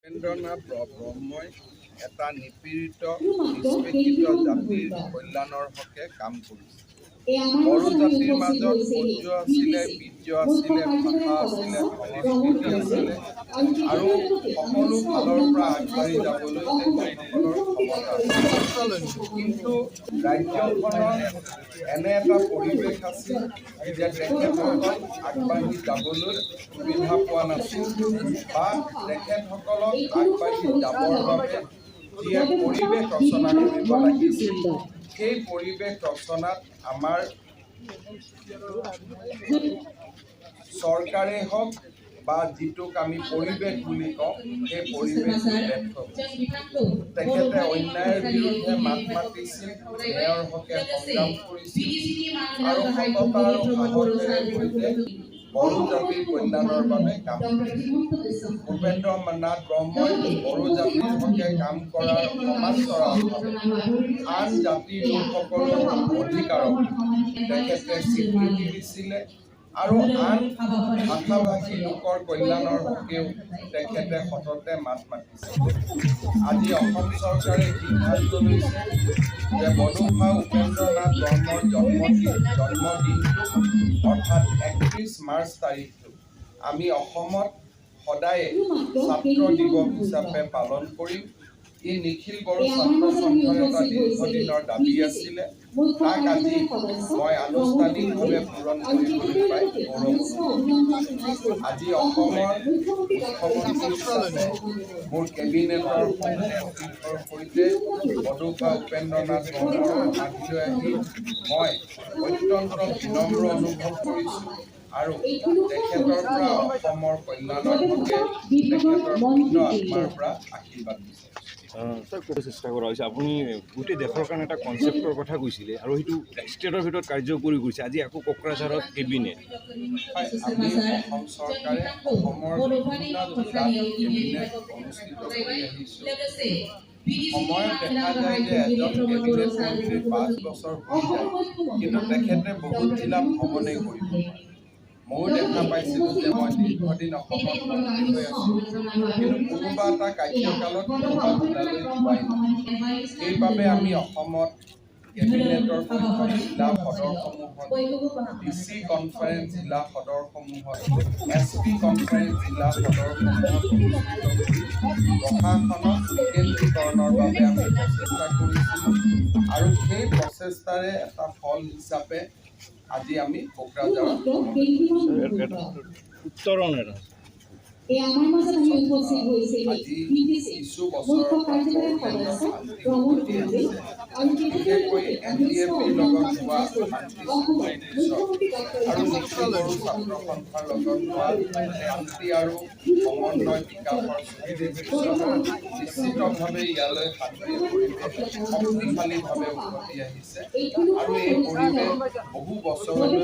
উপেন্দ্ৰনাথ ব্ৰহ্মই এটা নিপীড়িত নিষ্পেষিত জাতিৰ কল্যাণৰ হকে কাম কৰিছে। বড়ো জাতিৰ মাজত বৌদ্ধ আছিলে, বীৰ্য আছিলে, ভাষা আছিলে, সংস্কৃতি আছিলে আৰু সকলো ফালৰ পৰা আগবাঢ়ি যাবলৈ তেখেতসকলৰ ক্ষমতা আছিল। কিন্তু ৰাজ্যখনৰ এনে এটা পৰিৱেশ আছিল যে তেখেতসকল আগবাঢ়ি যাবলৈ সুবিধা পোৱা নাছিল বা তেখেতসকলক আগবাঢ়ি যাবৰ বাবে যিয়ে পৰিৱেশ ৰচনা কৰিব লাগিছিল, সেই পৰিৱেশ ৰচনাত আমাৰ চৰকাৰে হওক বা যিটোক আমি পৰিৱেশ বুলি কওঁ, সেই পৰিৱেশ ব্যৰ্থ। তেখেতে অন্যায়ৰ বিৰুদ্ধে মাত মাতিছিল, ন্যায়ৰ হকে সংগ্ৰাম কৰিছিল আৰু সততা আৰু সাহসেৰে সৈতে বড়ো জাতিৰ কল্যাণৰ বাবে কাম কৰিছিল। উপেন্দ্ৰনাথ ব্ৰহ্মই বড়ো জাতিৰ হকে কাম কৰাৰ সমান্তৰালভাৱে আন জাতিৰ লোকসকলৰ অধিকাৰক তেখেতে স্বীকৃতি দিছিলে আৰু আন ভাষাভাষী লোকৰ কল্যাণৰ হকেও তেখেতে সততে মাত মাতিছিল। আজি অসম চৰকাৰে সিদ্ধান্ত লৈছে যে বড'ফ উপেন্দ্ৰনাথ ব্ৰহ্মৰ জন্মদিনটো অৰ্থাৎ 31 মাৰ্চ তাৰিখটো আমি অসমত সদায়ে ছাত্ৰ দিৱস হিচাপে পালন কৰিম। ই নিখিল বড়ো ছাত্ৰ সন্থাৰ এটা দীৰ্ঘদিনৰ দাবী আছিলে, তাক আজি মই আনুষ্ঠানিকভাৱে পূৰণ কৰিবলৈ পাই গৌৰৱ অনুভৱ। আজি অসমৰ মুখ্যমন্ত্ৰী হিচাপে মোৰ কেবিনেটৰ নেতৃত্বৰ সৈতে বড'ফ উপেন্দ্ৰনাথ ব্ৰহ্মৰ সমাধিলৈ আহি মই অত্যন্ত বিনম্ৰ অনুভৱ কৰিছোঁ আৰু তেখেতৰ পৰা অসমৰ কল্যাণৰ হকে তেখেতৰ পূৰ্ণ আত্মাৰ পৰা আশীৰ্বাদ দিছোঁ। চেষ্টা কৰা হৈছে। আপুনি গোটেই দেশৰ কাৰণে এটা কনচেপ্টৰ কথা কৈছিলে আৰু সেইটো ষ্টেটৰ ভিতৰত কাৰ্যকৰী কৰিছে। আজি আকৌ কোকৰাঝাৰত কেবিনেট। আমি অসম চৰকাৰে অসমৰ বিভিন্ন জিলাত কেবিনেট অনুষ্ঠিত কৰি আহিছোঁ। সময়ত দেখা যায় যে এজন কেবিনেট মন্ত্ৰী 5 বছৰ হৈ যায়, কিন্তু তেখেতে বহুত জিলা ভ্ৰমণে কৰিব পাৰে। ময়ো দেখা পাইছিলোঁ যে মই দীৰ্ঘদিন অসমত মন্ত্ৰী হৈ আছোঁ, কিন্তু কোনোবা এটা কাৰ্যকালত কোনোবা জিলালৈ যোৱাই নাই। সেইবাবে আমি অসমত কেবিনেটৰ বৈঠক জিলা সদৰসমূহত, DC কনফাৰেন্স জিলা সদৰসমূহত, SP কনফাৰেন্স জিলা সদৰসমূহত অনুষ্ঠিত কৰি প্ৰশাসনক বিকেন্দ্ৰীকৰণৰ বাবে আমি প্ৰচেষ্টা কৰিছিলোঁ আৰু সেই প্ৰচেষ্টাৰে এটা ফল হিচাপে আজি আমি কোকৰাঝাৰত উত্তৰণ আজি কিছু বছৰৰ পৰা বিশেষকৈ NDAPৰ লগত হোৱা শান্তি আৰু নিখিল বড়ো ছাত্ৰ সন্থাৰ লগত হোৱা শান্তি আৰু সমন্বয় বিকাশৰ নিশ্চিতভাৱে ইয়ালৈ শান্তিৰ পৰিৱেশ শক্তিশালীভাৱে উভতি আহিছে আৰু এই পৰিৱেশ বহু বছৰলৈ